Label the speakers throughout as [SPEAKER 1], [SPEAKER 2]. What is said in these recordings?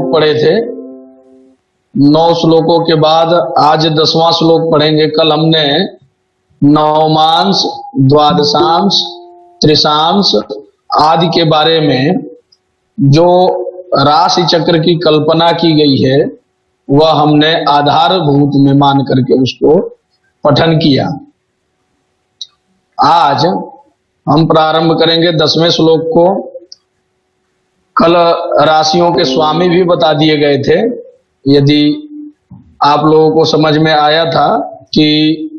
[SPEAKER 1] श्लोक पढ़े थे। 9 श्लोकों के बाद आज 10वां श्लोक पढ़ेंगे। कल हमने नवमांश, द्वादशांश, त्रिशांश आदि के बारे में जो राशि चक्र की कल्पना की गई है वह हमने आधारभूत में मान करके उसको पठन किया। आज हम प्रारंभ करेंगे 10वें श्लोक को। कल राशियों के स्वामी भी बता दिए गए थे। यदि आप लोगों को समझ में आया था कि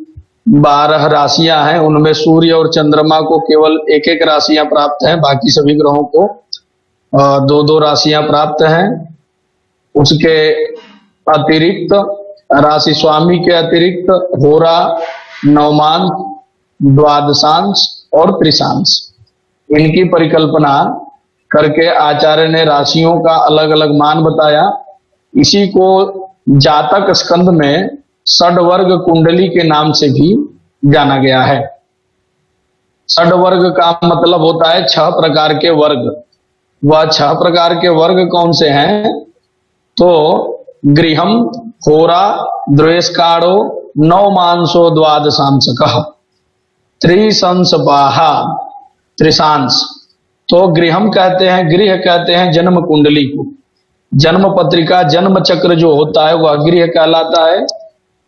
[SPEAKER 1] 12 राशियां हैं, उनमें सूर्य और चंद्रमा को केवल एक एक राशियां प्राप्त हैं, बाकी सभी ग्रहों को 2-2 राशियां प्राप्त हैं। उसके अतिरिक्त राशि स्वामी के अतिरिक्त होरा, नवमांश, द्वादशांश और त्रिशांश इनकी परिकल्पना करके आचार्य ने राशियों का अलग अलग मान बताया। इसी को जातक स्कंद में षड्वर्ग कुंडली के नाम से भी जाना गया है। षड्वर्ग का मतलब होता है 6 प्रकार के वर्ग। वह 6 प्रकार के वर्ग कौन से हैं? तो गृहम, होरा, द्वेषकारो, नवमांसो, द्वादशांशकः, त्रिशंसपाहा, त्रिशांश। तो गृहम कहते हैं, गृह कहते हैं जन्म कुंडली को। जन्म पत्रिका, जन्म चक्र जो होता है वह गृह कहलाता है।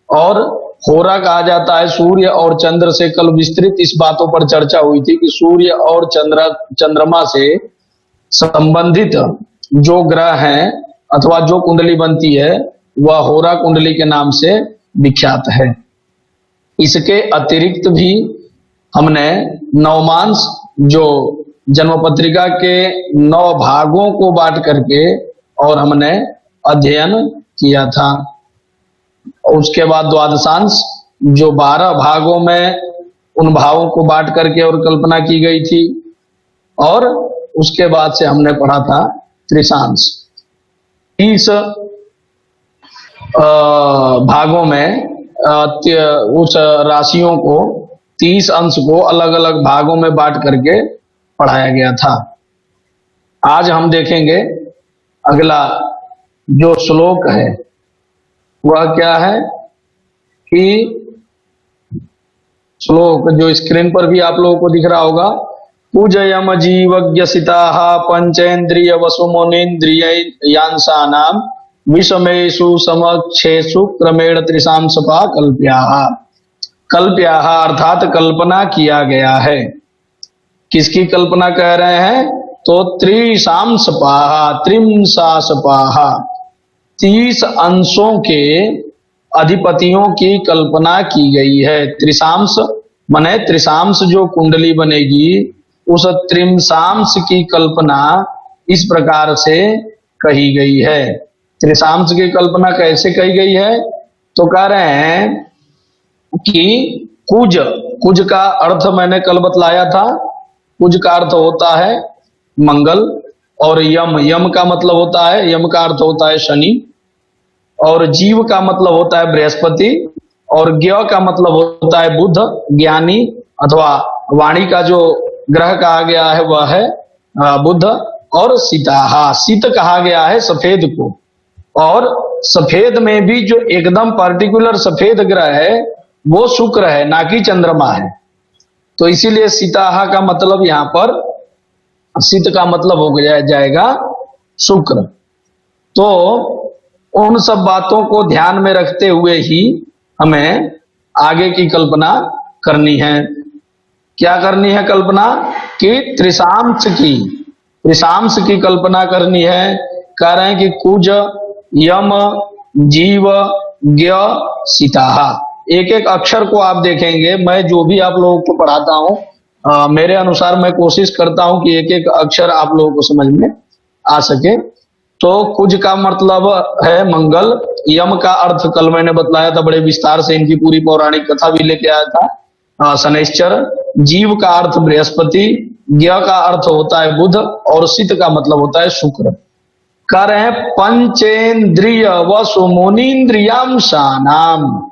[SPEAKER 1] और होरा कहा जाता है सूर्य और चंद्र से। कल विस्तृत इस बातों पर चर्चा हुई थी कि सूर्य और चंद्रमा से संबंधित जो ग्रह हैं अथवा जो कुंडली बनती है वह होरा कुंडली के नाम से विख्यात है। इसके अतिरिक्त भी हमने नवमांश जो जन्म पत्रिका के 9 भागों को बांट करके और हमने अध्ययन किया था। उसके बाद द्वादशांश जो 12 भागों में उन भावों को बांट करके और कल्पना की गई थी। और उसके बाद से हमने पढ़ा था त्रिशांश। 30 भागों में उस राशियों को 30 अंश को अलग अलग भागों में बांट करके पढ़ाया गया था। आज हम देखेंगे अगला जो श्लोक है वह क्या है कि श्लोक जो स्क्रीन पर भी आप लोगों को दिख रहा होगा। पूजयम जीवज्ञ सिताः पंचेन्द्रिय वसुमोनेन्द्रिय यांसानाम विषमेषु समक्षेषु क्रमेण त्रिशांशपा कल्प्याः। कल्प्याः अर्थात कल्पना किया गया है। किसकी कल्पना कह रहे हैं? तो त्रिशांशपाः, त्रिंशांशपाः, 30 अंशों के अधिपतियों की कल्पना की गई है। त्रिशांश माने त्रिशांश जो कुंडली बनेगी उस त्रिंशांश की कल्पना इस प्रकार से कही गई है। त्रिशांश की कल्पना कैसे कही गई है? तो कह रहे हैं कि कुज, कुज का अर्थ मैंने कल बतलाया था। कुज का अर्थ होता है मंगल। और यम, यम का मतलब होता है, यम का अर्थ होता है शनि। और जीव का मतलब होता है बृहस्पति। और ज्ञ का मतलब होता है बुध, ज्ञानी अथवा वाणी का जो ग्रह कहा गया है वह है बुध। और सीताहा, शीत कहा गया है सफेद को। और सफेद में भी जो एकदम पर्टिकुलर सफेद ग्रह है वो शुक्र है, ना कि चंद्रमा है। तो इसीलिए सीताहा का मतलब यहां पर शीत का मतलब हो जाएगा शुक्र। तो उन सब बातों को ध्यान में रखते हुए ही हमें आगे की कल्पना करनी है। क्या करनी है कल्पना? कि त्रिशांश की कल्पना करनी है। कह रहे हैं कि कुज, यम, जीव, ज्ञ, सीताहा। एक एक अक्षर को आप देखेंगे। मैं जो भी आप लोगों को पढ़ाता हूं मेरे अनुसार मैं कोशिश करता हूं कि एक एक अक्षर आप लोगों को समझ में आ सके। तो कुज का मतलब है मंगल। यम का अर्थ कल मैंने बतलाया था बड़े विस्तार से, इनकी पूरी पौराणिक कथा भी लेके आया था, शनैश्चर। जीव का अर्थ बृहस्पति, ज्ञ का अर्थ होता है बुध और शीत का मतलब होता है शुक्र। कह रहे हैं पंचेन्द्रिय व सुमुनीन्द्रियांशानाम।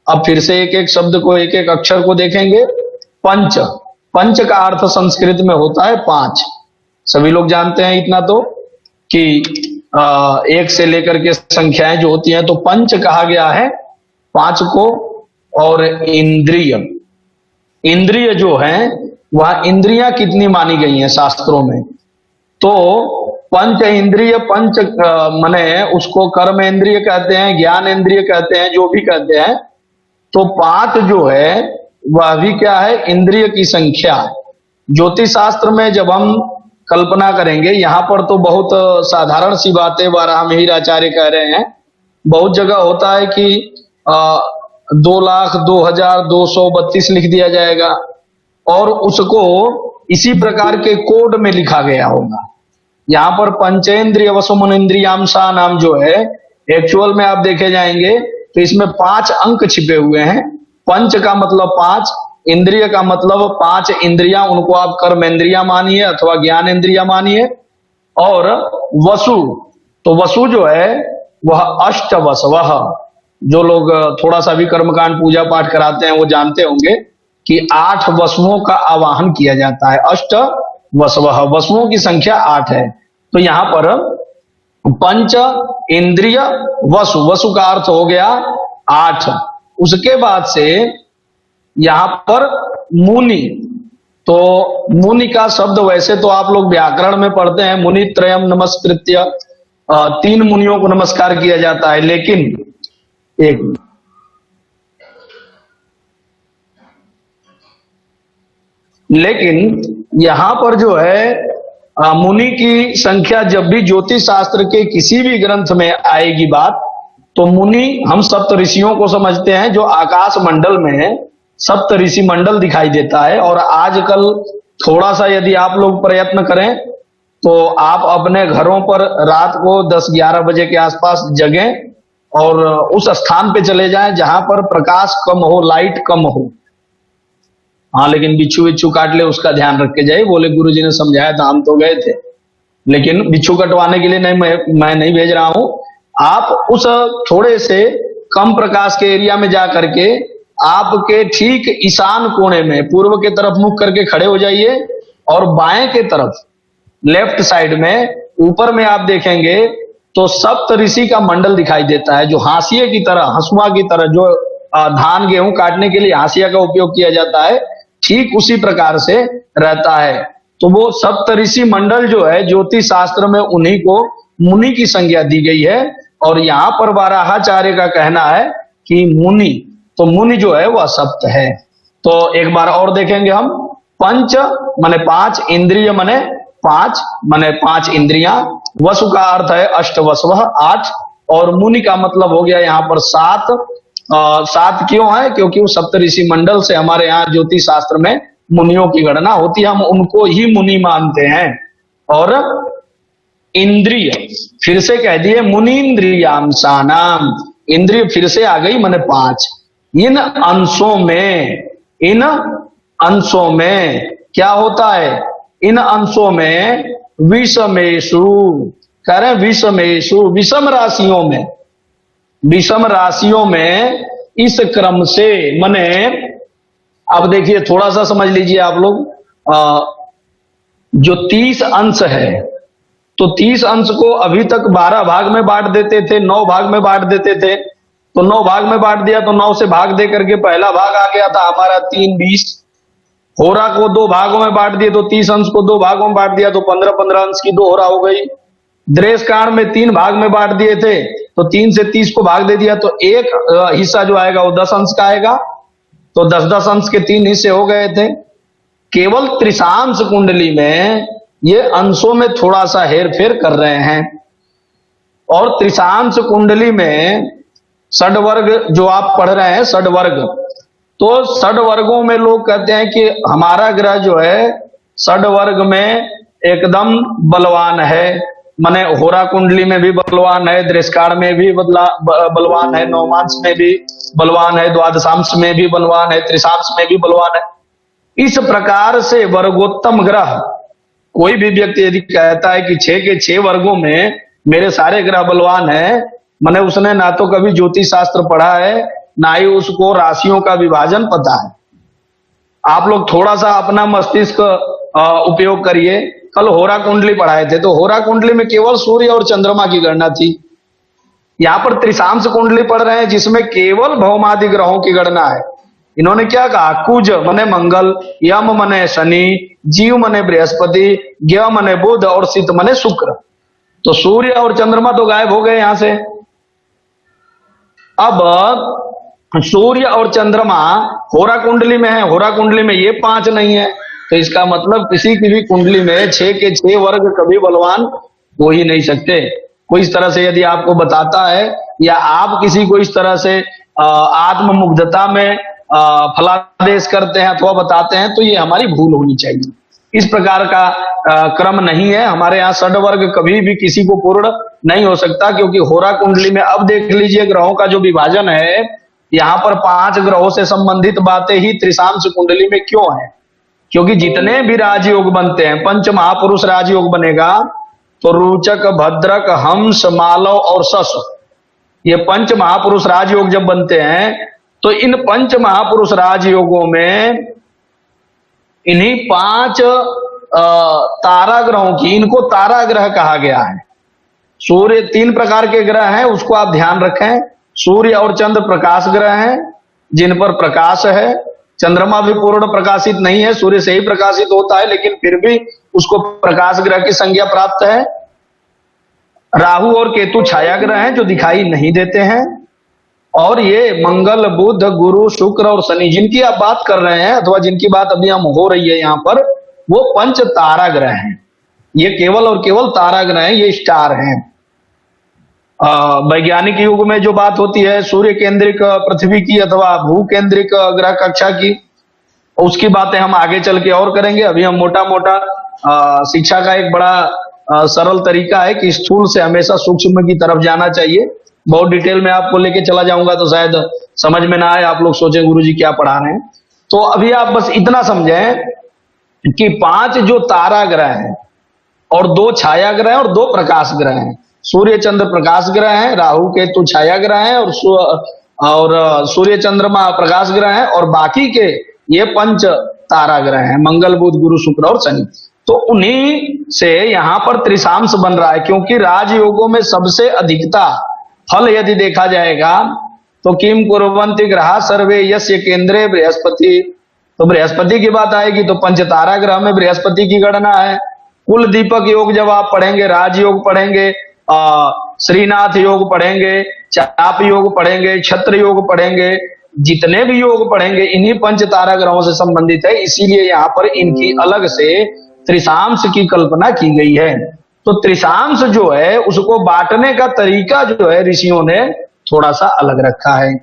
[SPEAKER 1] अब फिर से एक एक शब्द को, एक एक अक्षर को देखेंगे। पंच, पंच का अर्थ संस्कृत में होता है 5। सभी लोग जानते हैं इतना तो कि एक से लेकर के संख्याएं जो होती हैं, तो पंच कहा गया है पांच को। और इंद्रिय, इंद्रिय जो है वह इंद्रियां कितनी मानी गई हैं शास्त्रों में, तो पंच इंद्रिय, पंच माने उसको कर्म इंद्रिय कहते हैं, ज्ञान इंद्रिय कहते हैं, जो भी कहते हैं। तो पांच जो है वह भी क्या है, इंद्रिय की संख्या। ज्योतिष शास्त्र में जब हम कल्पना करेंगे, यहां पर तो बहुत साधारण सी बातें वाराहमिहिर आचार्य कह रहे हैं। बहुत जगह होता है कि 2,02,232 लिख दिया जाएगा और उसको इसी प्रकार के कोड में लिखा गया होगा। यहाँ पर पंचेंद्रिय वसुमनेन्द्रियांसा नाम जो है, एक्चुअल में आप देखे जाएंगे तो इसमें 5 अंक छिपे हुए हैं। पंच का मतलब 5, इंद्रिय का मतलब 5 इंद्रियां, उनको आप कर्म इंद्रिया मानिए अथवा ज्ञान इंद्रिया मानिए। और वसु, तो वसु जो है वह अष्टवसवः, जो लोग थोड़ा सा भी कर्मकांड पूजा पाठ कराते हैं वो जानते होंगे कि 8 वसुओं का आवाहन किया जाता है। अष्ट वसवः, वसुओं की संख्या 8 है। तो यहां पर पंच इंद्रिय वसु, वसु का अर्थ हो गया 8। उसके बाद से यहां पर मुनि, तो मुनि का शब्द वैसे तो आप लोग व्याकरण में पढ़ते हैं, मुनि त्रयम नमस्कृत्य, 3 मुनियों को नमस्कार किया जाता है। लेकिन यहां पर जो है मुनि की संख्या जब भी ज्योतिष शास्त्र के किसी भी ग्रंथ में आएगी बात, तो मुनि हम सप्त ऋषियों को समझते हैं, जो आकाश मंडल में सप्त ऋषि मंडल दिखाई देता है। और आजकल थोड़ा सा यदि आप लोग प्रयत्न करें तो आप अपने घरों पर रात को 10-11 बजे के आसपास जगें और उस स्थान पे चले जाएं जहां पर प्रकाश कम हो, लाइट कम हो। हाँ, लेकिन बिच्छू बिच्छू काट ले उसका ध्यान रख के जाइए, बोले गुरुजी ने समझाया था, हम तो गए थे। लेकिन बिच्छू कटवाने के लिए नहीं, मैं नहीं भेज रहा हूं। आप उस थोड़े से कम प्रकाश के एरिया में जा करके आपके ठीक ईशान कोने में पूर्व के तरफ मुख करके खड़े हो जाइए और बाएं के तरफ लेफ्ट साइड में ऊपर में आप देखेंगे तो सप्त ऋषि का मंडल दिखाई देता है, जो हाशिए की तरह, हंसुआ की तरह, जो धान गेहूं काटने के लिए हाशिया का उपयोग किया जाता है, ठीक उसी प्रकार से रहता है। तो वो सप्त ऋषि मंडल जो है ज्योतिष शास्त्र में उन्हीं को मुनि की संज्ञा दी गई है। और यहां पर वाराहाचार्य का कहना है कि मुनि, तो मुनि जो है वह सप्त है। तो एक बार और देखेंगे हम, पंच माने 5, इंद्रिय माने 5 माने 5 इंद्रियां, वसु का अर्थ है अष्टवसवः 8, और मुनि का मतलब हो गया यहाँ पर 7। 7 क्यों है? क्योंकि वो सप्तऋषि मंडल से हमारे यहाँ ज्योतिष शास्त्र में मुनियों की गणना होती है, हम उनको ही मुनि मानते हैं। और इंद्रिय फिर से कह दिए, मुनीन्द्रियांसानाम, इंद्रिय फिर से आ गई माने 5। इन अंशों में क्या होता है? इन अंशों में विषमेशु, कह रहे विषमेशु, विषम राशियों में, विषम राशियों में इस क्रम से, माने अब देखिए थोड़ा सा समझ लीजिए आप लोग, जो 30 अंश है, तो 30 अंश को अभी तक 12 भाग में बांट देते थे, 9 भाग में बांट देते थे। तो 9 भाग में बांट दिया तो 9 से भाग दे करके पहला भाग आ गया था हमारा 3 20। होरा को 2 भागों में बांट दिए तो 30 अंश को 2 भागों में बांट दिया तो 15-15 अंश की 2 होरा हो गई। द्रेष कांड में 3 भाग में बांट दिए थे तो 3 से 30 को भाग दे दिया तो एक हिस्सा जो आएगा वो 10 अंश का आएगा। तो 10-10 अंश के 3 हिस्से हो गए थे। केवल त्रिशांश कुंडली में ये अंशों में थोड़ा सा हेर फेर कर रहे हैं। और त्रिशांश कुंडली में षडवर्ग जो आप पढ़ रहे हैं, षडवर्ग, तो षडवर्गों में लोग कहते हैं कि हमारा ग्रह जो है षडवर्ग में एकदम बलवान है, माने होरा कुंडली में भी बलवान है, दृष्कार में भी बलवान है, नवमांश में भी बलवान है, द्वादशांश में भी बलवान है, त्रिशांश में भी बलवान है। इस प्रकार से वर्गोत्तम ग्रह, कोई भी व्यक्ति यदि कहता है कि 6 के 6 वर्गों में मेरे सारे ग्रह बलवान है, माने उसने ना तो कभी ज्योतिष शास्त्र पढ़ा है, ना ही उसको राशियों का विभाजन पता है। आप लोग थोड़ा सा अपना मस्तिष्क उपयोग करिए, कल होरा कुंडली पढ़ाए थे, तो होरा कुंडली में केवल सूर्य और चंद्रमा की गणना थी। यहाँ पर त्रिशांश कुंडली पढ़ रहे हैं जिसमें केवल भौमादि ग्रहों की गणना है। इन्होंने क्या कहा, कुज मने मंगल, यम मने शनि, जीव मने बृहस्पति, ज्ञ मने बुध और सित मने शुक्र। तो सूर्य और चंद्रमा तो गायब हो गए यहां से। अब सूर्य और चंद्रमा होरा कुंडली में है, होरा कुंडली में ये 5 नहीं है, तो इसका मतलब किसी की भी कुंडली में 6 के 6 वर्ग कभी बलवान हो ही नहीं सकते। कोई इस तरह से यदि आपको बताता है या आप किसी को इस तरह से आत्ममुग्धता में फलादेश करते हैं अथवा बताते हैं, तो ये हमारी भूल होनी चाहिए। इस प्रकार का क्रम नहीं है हमारे यहाँ। षड वर्ग कभी भी किसी को पूर्ण नहीं हो सकता, क्योंकि होरा कुंडली में अब देख लीजिए ग्रहों का जो विभाजन है, यहाँ पर 5 ग्रहों से संबंधित बातें ही त्रिशांश कुंडली में क्यों है? क्योंकि जितने भी राजयोग बनते हैं, पंच महापुरुष राजयोग बनेगा तो रोचक, भद्रक, हंस, मालव और शश, ये पंच महापुरुष राजयोग जब बनते हैं तो इन पंच महापुरुष राजयोगों में इन्हीं 5 तारा ग्रहों की, इनको तारा ग्रह कहा गया है। सूर्य 3 प्रकार के ग्रह हैं, उसको आप ध्यान रखें। सूर्य और चंद्र प्रकाश ग्रह हैं जिन पर प्रकाश है। चंद्रमा भी पूर्ण प्रकाशित नहीं है, सूर्य से ही प्रकाशित होता है, लेकिन फिर भी उसको प्रकाश ग्रह की संज्ञा प्राप्त है। राहु और केतु छाया ग्रह हैं जो दिखाई नहीं देते हैं। और ये मंगल, बुध, गुरु, शुक्र और शनि जिनकी आप बात कर रहे हैं अथवा जिनकी बात अभी हम हो रही है यहाँ पर, वो पंच तारा ग्रह हैं। ये केवल और केवल तारा ग्रह हैं, ये स्टार हैं। वैज्ञानिक युग में जो बात होती है सूर्य केंद्रिक पृथ्वी की अथवा भू केंद्रिक ग्रह कक्षा की, उसकी बातें हम आगे चल के और करेंगे। अभी हम मोटा मोटा शिक्षा का एक बड़ा सरल तरीका है कि स्थूल से हमेशा सूक्ष्म की तरफ जाना चाहिए। बहुत डिटेल में आपको लेके चला जाऊंगा तो शायद समझ में ना आए, आप लोग सोचें गुरुजी क्या पढ़ा रहे हैं। तो अभी आप बस इतना समझें कि 5 जो तारा ग्रह हैं और 2 छाया ग्रह हैं और 2 प्रकाश ग्रह हैं। सूर्य चंद्र प्रकाश ग्रह हैं, राहु केतु छाया ग्रह हैं और सूर्य चंद्रमा प्रकाश ग्रह हैं, और बाकी के ये 5 तारा ग्रह हैं, मंगल, बुध, गुरु, शुक्र और शनि। तो उन्हीं से यहाँ पर त्रिशांश बन रहा है, क्योंकि राजयोगों में सबसे अधिकता फल यदि देखा जाएगा तो किम कुर्वन्ति ग्रहा सर्वे यस्य केंद्रे बृहस्पति, तो बृहस्पति की बात आएगी तो पंचतारा ग्रह में बृहस्पति की गणना है। कुल दीपक योग जब आप पढ़ेंगे, राजयोग पढ़ेंगे, श्रीनाथ योग पढ़ेंगे, चाप योग पढ़ेंगे, छत्र योग पढ़ेंगे, जितने भी योग पढ़ेंगे इन्हीं पंच तारा ग्रहों से संबंधित है। इसीलिए यहाँ पर इनकी अलग से त्रिशांश की कल्पना की गई है। तो त्रिशांश जो है उसको बांटने का तरीका जो है ऋषियों ने थोड़ा सा अलग रखा है।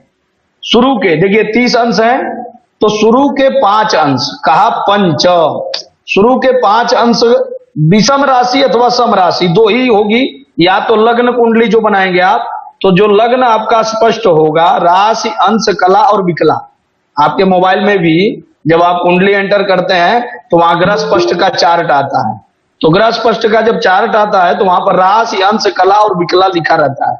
[SPEAKER 1] शुरू के देखिए 30 अंश हैं, तो शुरू के 5 अंश कहा पंच। शुरू के 5 अंश विषम राशि अथवा सम राशि 2 ही होगी। या तो लग्न कुंडली जो बनाएंगे आप, तो जो लग्न आपका स्पष्ट होगा, राशि, अंश, कला और विकला। आपके मोबाइल में भी जब आप कुंडली एंटर करते हैं तो वहां ग्रह स्पष्ट का चार्ट आता है। तो ग्रह स्पष्ट का जब चार्ट आता है तो वहां पर राशि, अंश, कला और विकला लिखा रहता है।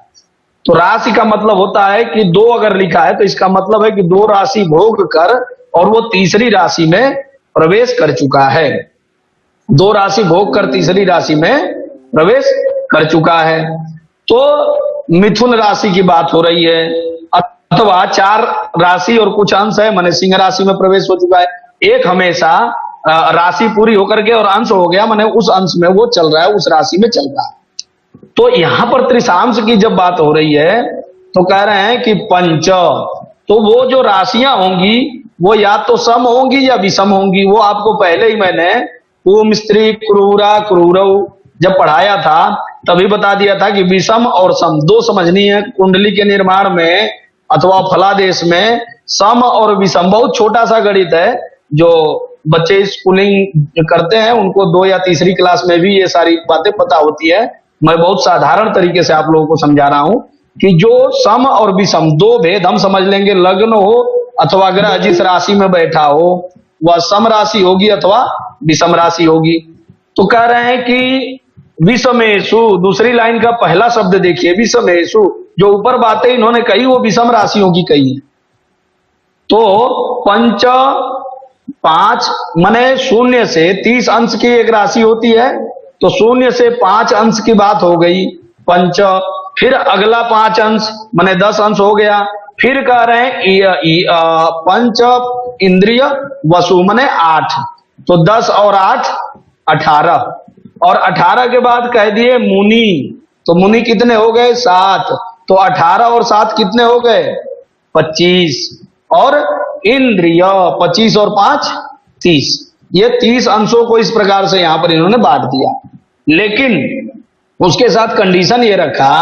[SPEAKER 1] तो राशि का मतलब होता है कि 2 अगर लिखा है तो इसका मतलब है कि 2 राशि भोग कर और वो तीसरी राशि में प्रवेश कर चुका है। 2 राशि भोग कर तीसरी राशि में प्रवेश कर चुका है। तो मिथुन राशि की बात हो रही है, अथवा 4 राशि और कुछ अंश है, माने सिंह राशि में प्रवेश हो चुका है। एक हमेशा राशि पूरी होकर के और अंश हो गया, माने उस अंश में वो चल रहा है, उस राशि में चल रहा है। तो यहां पर त्रिशांश की जब बात हो रही है तो कह रहे हैं कि पंच, तो वो जो राशियां होंगी वो या तो सम होंगी या विषम होंगी। वो आपको पहले ही मैंने कुम, स्त्री, क्रूरा, क्रूरव जब पढ़ाया था तभी बता दिया था कि विषम और सम 2 समझनी है। कुंडली के निर्माण में अथवा फलादेश में सम और विषम बहुत छोटा सा गणित है, जो बच्चे स्कूलिंग करते हैं उनको 2 या तीसरी क्लास में भी ये सारी बातें पता होती है। मैं बहुत साधारण तरीके से आप लोगों को समझा रहा हूं कि जो सम और विषम 2 भेद हम समझ लेंगे। लग्न हो अथवा ग्रह जिस राशि में बैठा हो वह सम राशि होगी अथवा विषम राशि होगी। तो कह रहे हैं कि विषमेषु, दूसरी लाइन का पहला शब्द देखिए, विषमेषु, जो ऊपर बातें इन्होंने कही वो विषम राशियों की कही है। तो पंच 5 माने शून्य से 30 अंश की एक राशि होती है, तो शून्य से 5 अंश की बात हो गई पंच। फिर अगला 5 अंश माने 10 अंश हो गया। फिर कह रहे हैं पंच इंद्रिय वसु माने 8, तो 10 और 8 18, और 18 के बाद कह दिए मुनि, तो मुनि कितने हो गए 7, तो 18 और 7 कितने हो गए 25, और इंद्रिय 25 और 5 30। ये 30 अंशों को इस प्रकार से यहां पर इन्होंने बांट दिया, लेकिन उसके साथ कंडीशन ये रखा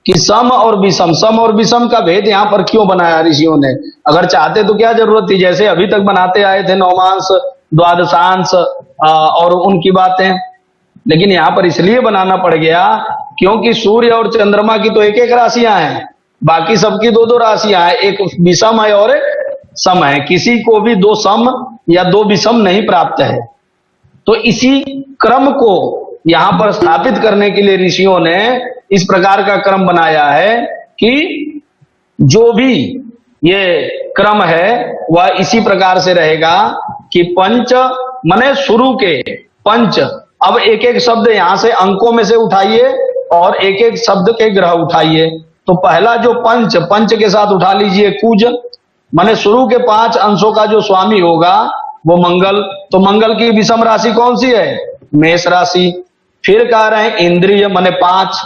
[SPEAKER 1] कि सम और विषम, सम और विषम का भेद यहां पर क्यों बनाया ऋषियों ने? अगर चाहते तो क्या जरूरत थी, जैसे अभी तक बनाते आए थे नवमांश द्वादशांश और उनकी बातें, लेकिन यहां पर इसलिए बनाना पड़ गया क्योंकि सूर्य और चंद्रमा की तो एक एक राशियां हैं, बाकी सबकी दो दो राशियां हैं, एक विषम है और एक सम है, किसी को भी 2 सम या 2 विषम नहीं प्राप्त है। तो इसी क्रम को यहां पर स्थापित करने के लिए ऋषियों ने इस प्रकार का क्रम बनाया है कि जो भी ये क्रम है वह इसी प्रकार से रहेगा कि पंच माने शुरू के पंच। अब एक एक शब्द यहां से अंकों में से उठाइए और एक एक शब्द के ग्रह उठाइए। तो पहला जो पंच, पंच के साथ उठा लीजिए कुज, माने शुरू के 5 अंशों का जो स्वामी होगा वो मंगल, तो मंगल की विषम राशि कौन सी है मेष राशि। फिर कह रहे हैं इंद्रिय माने 5,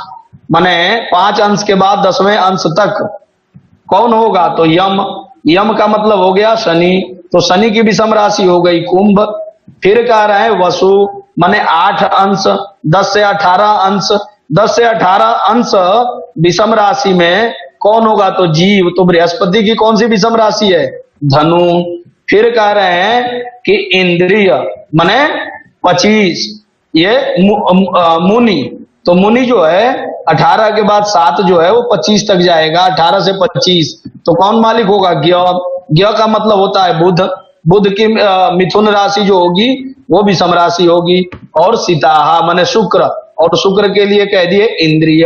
[SPEAKER 1] माने 5 अंश के बाद 10वें अंश तक कौन होगा, तो यम, यम का मतलब हो गया शनि, तो शनि की विषम राशि हो गई कुंभ। फिर कह रहे हैं वसु माने 8 अंश, 10 से 18 अंश, 10 से 18 अंश विषम राशि में कौन होगा, तो जीव, तो बृहस्पति की कौन सी विषम राशि है धनु। फिर कह रहे हैं कि इंद्रिय माने 25, ये मुनि, तो मुनि जो है 18 के बाद 7 जो है वो 25 तक जाएगा, 18 से 25, तो कौन मालिक होगा ज्ञ, ज्ञ का मतलब होता है बुध, बुध की मिथुन राशि जो होगी वो विषम राशि होगी। और सीताहा माने शुक्र, और शुक्र के लिए कह दिए इंद्रिय,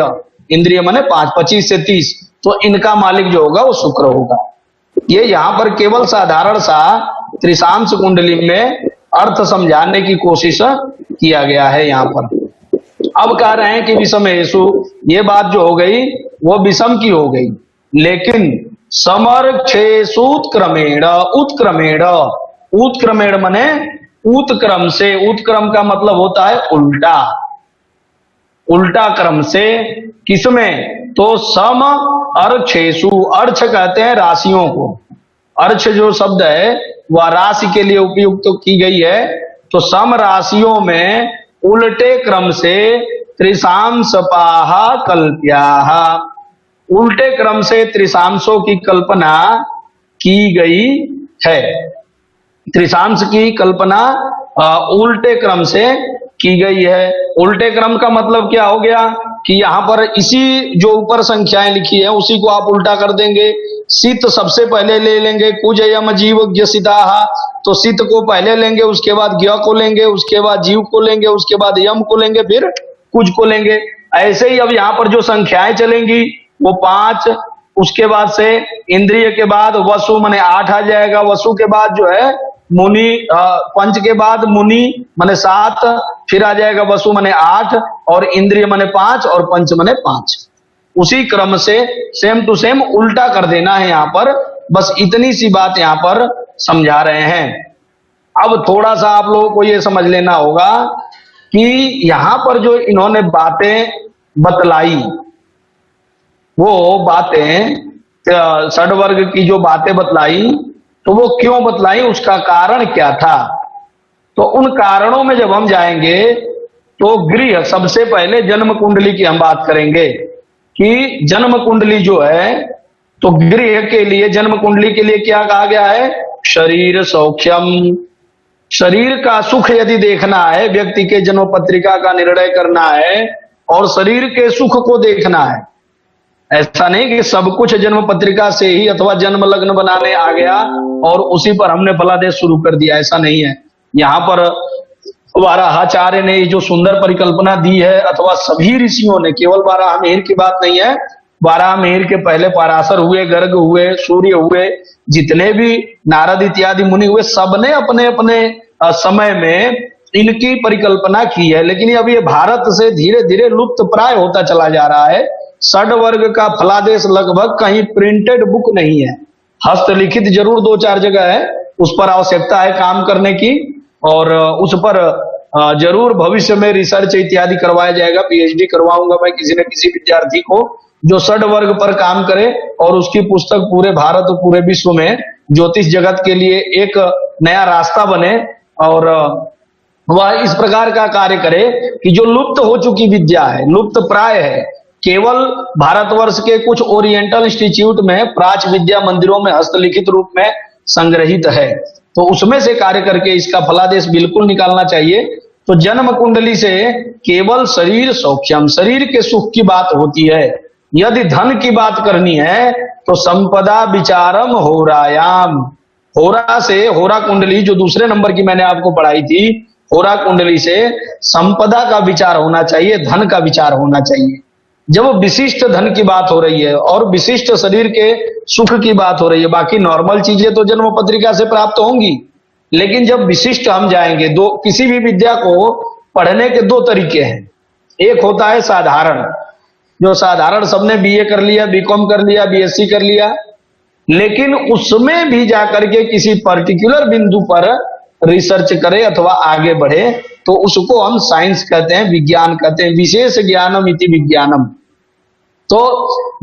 [SPEAKER 1] इंद्रिय माने 5, 25 से 30, तो इनका मालिक जो होगा वो शुक्र होगा। ये यहां पर केवल साधारण सा त्रिशांश कुंडली में अर्थ समझाने की कोशिश किया गया है यहां पर। अब कह रहे हैं कि विषमेषु, ये बात जो हो गई वो विषम की हो गई, लेकिन समर्क्षेषु उत्क्रमेण, उत्क्रमेण, उत्क्रमेण माने उत्क्रम से, उत्क्रम का मतलब होता है उल्टा, उल्टा क्रम से, किसमें, तो सम अर्क्षेषु, अर्छ कहते हैं राशियों को, अर्छ जो शब्द है वह राशि के लिए उपयुक्त की गई है, तो सम राशियों में उल्टे क्रम से त्रिशांशपाः कल्प्याः, उल्टे क्रम से त्रिशांशों की कल्पना की गई है। त्रिशांश की कल्पना उल्टे क्रम से की गई है। उल्टे क्रम का मतलब क्या हो गया कि यहां पर इसी जो ऊपर संख्याएं लिखी है उसी को आप उल्टा कर देंगे। सित सबसे पहले ले लेंगे, कुज यम जीव ज्ञसिताः, तो सित को पहले लेंगे, उसके बाद ज्ञ को लेंगे, उसके बाद जीव को लेंगे, उसके बाद यम को लेंगे, फिर कुज को लेंगे। ऐसे ही अब यहाँ पर जो संख्याएं चलेंगी वो 5, उसके बाद से इंद्रिय के बाद वसु माने 8 आ जाएगा, वसु के बाद जो है मुनि, पंच के बाद मुनि माने 7, फिर आ जाएगा वसु माने 8, और इंद्रिय माने 5, और पंच माने 5। उसी क्रम से सेम टू सेम उल्टा कर देना है यहां पर, बस इतनी सी बात यहां पर समझा रहे हैं। अब थोड़ा सा आप लोगों को यह समझ लेना होगा कि यहां पर जो इन्होंने बातें बतलाई, वो बातें षड्वर्ग की जो बातें बतलाई, तो वो क्यों बतलाई, उसका कारण क्या था। तो उन कारणों में जब हम जाएंगे तो गृह, सबसे पहले जन्म कुंडली की हम बात करेंगे कि जन्म कुंडली जो है, तो गृह के लिए, जन्म कुंडली के लिए क्या कहा गया है, शरीर सौख्यम, शरीर का सुख यदि देखना है, व्यक्ति के जन्म पत्रिका का निर्णय करना है और शरीर के सुख को देखना है। ऐसा नहीं कि सब कुछ जन्म पत्रिका से ही अथवा जन्म लग्न बनाने आ गया और उसी पर हमने फलादेश शुरू कर दिया, ऐसा नहीं है। यहां पर वाराहाचार्य ने जो सुंदर परिकल्पना दी है, अथवा सभी ऋषियों ने, केवल वाराह मिहिर की बात नहीं है, वारामिहिर के पहले पराशर हुए, गर्ग हुए, सूर्य हुए, जितने भी नारद इत्यादि मुनि हुए, सबने अपने अपने समय में इनकी परिकल्पना की है। लेकिन अब ये भारत से धीरे धीरे लुप्त प्राय होता चला जा रहा है। षड्वर्ग का फलादेश लगभग कहीं प्रिंटेड बुक नहीं है, हस्तलिखित जरूर दो चार जगह है, उस पर आवश्यकता है काम करने की, और उस पर जरूर भविष्य में रिसर्च इत्यादि करवाया जाएगा। पीएचडी करवाऊंगा मैं किसी न किसी विद्यार्थी को जो षड्वर्ग पर काम करे, और उसकी पुस्तक पूरे भारत और पूरे विश्व में ज्योतिष जगत के लिए एक नया रास्ता बने, और वह इस प्रकार का कार्य करे कि जो लुप्त हो चुकी विद्या है, लुप्त प्राय है, केवल भारतवर्ष के कुछ ओरिएंटल इंस्टीट्यूट में प्राच्य विद्या मंदिरों में हस्तलिखित रूप में संग्रहित है, तो उसमें से कार्य करके इसका फलादेश बिल्कुल निकालना चाहिए। तो जन्म कुंडली से केवल शरीर सौख्यम, शरीर के सुख की बात होती है। यदि धन की बात करनी है तो संपदा विचारम होरायाम, होरा से, होरा कुंडली जो दूसरे नंबर की मैंने आपको पढ़ाई थी, होरा कुंडली से संपदा का विचार होना चाहिए, धन का विचार होना चाहिए। जब विशिष्ट धन की बात हो रही है और विशिष्ट शरीर के सुख की बात हो रही है, बाकी नॉर्मल चीजें तो जन्म पत्रिका से प्राप्त होंगी, लेकिन जब विशिष्ट हम जाएंगे, दो किसी भी विद्या को पढ़ने के दो तरीके हैं। एक होता है साधारण, जो साधारण सबने बीए कर लिया, बीकॉम कर लिया, बीएससी कर लिया, लेकिन उसमें भी जाकर के किसी पर्टिकुलर बिंदु पर रिसर्च करे अथवा आगे बढ़े, तो उसको हम साइंस कहते हैं, विज्ञान कहते हैं। विशेष ज्ञानम इति विज्ञानम। तो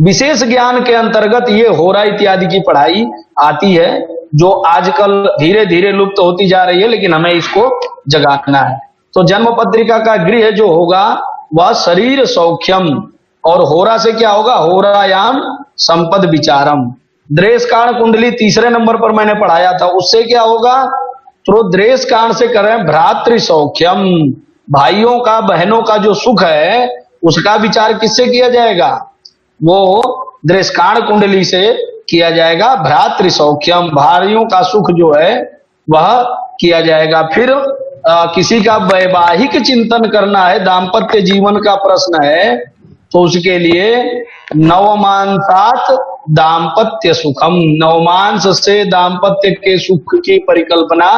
[SPEAKER 1] विशेष ज्ञान के अंतर्गत ये होरा इत्यादि की पढ़ाई आती है, जो आजकल धीरे धीरे लुप्त होती जा रही है, लेकिन हमें इसको जगाना है। तो जन्म पत्रिका का गृह जो होगा वह शरीर सौख्यम, और होरा से क्या होगा, होरायाम संपद विचारम। द्रेष कांड कुंडली तीसरे नंबर पर मैंने पढ़ाया था, उससे क्या होगा, तो द्रेष कांड से करें भ्रातृ सौख्यम, भाइयों का बहनों का जो सुख है उसका विचार किससे किया जाएगा, वो द्रेष कांड कुंडली से किया जाएगा। भ्रातृ सौख्यम, भाइयों का सुख जो है वह किया जाएगा। फिर किसी का वैवाहिक चिंतन करना है, दाम्पत्य जीवन का प्रश्न है, तो उसके लिए नवमांसात दाम्पत्य सुखम, नवमांस से दाम्पत्य के सुख की परिकल्पना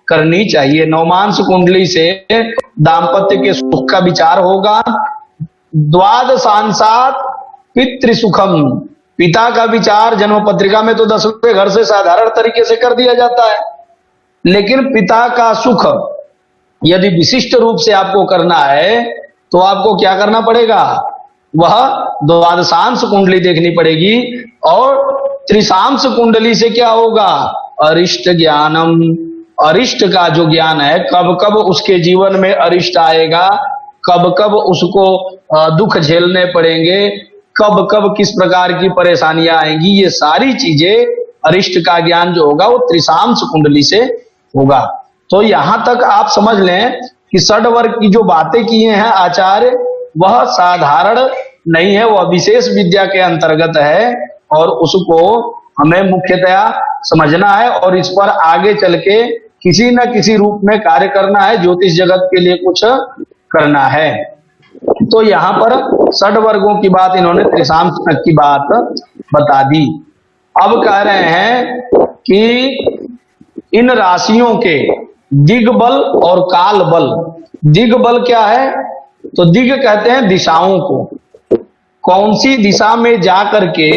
[SPEAKER 1] करनी चाहिए। नवमांस कुंडली से दाम्पत्य के सुख का विचार होगा। द्वादशांसात पितृसुखम, पिता का विचार जन्म पत्रिका में तो 10वें घर से साधारण तरीके से कर दिया जाता है, लेकिन पिता का सुख यदि विशिष्ट रूप से आपको करना है तो आपको क्या करना पड़ेगा, वह द्वादशांश कुंडली देखनी पड़ेगी। और त्रिशांश कुंडली से क्या होगा, अरिष्ट ज्ञानम, अरिष्ट का जो ज्ञान है, कब कब उसके जीवन में अरिष्ट आएगा, कब कब उसको दुख झेलने पड़ेंगे, कब कब किस प्रकार की परेशानियां आएंगी, ये सारी चीजें अरिष्ट का ज्ञान जो होगा वो त्रिशांश कुंडली से होगा। तो यहां तक आप समझ लें कि षड्वर्ग की जो बातें किए हैं आचार्य, वह साधारण नहीं है, वह विशेष विद्या के अंतर्गत है, और उसको हमें मुख्यतया समझना है, और इस पर आगे चल के किसी न किसी रूप में कार्य करना है, ज्योतिष जगत के लिए कुछ करना है। तो यहाँ पर षड्वर्गों की बात इन्होंने त्रिशांश तक की बात बता दी। अब कह रहे हैं कि इन राशियों के दिग्बल और काल बल। दिग्बल क्या है, तो दिग कहते हैं दिशाओं को, कौन सी दिशा में जाकर के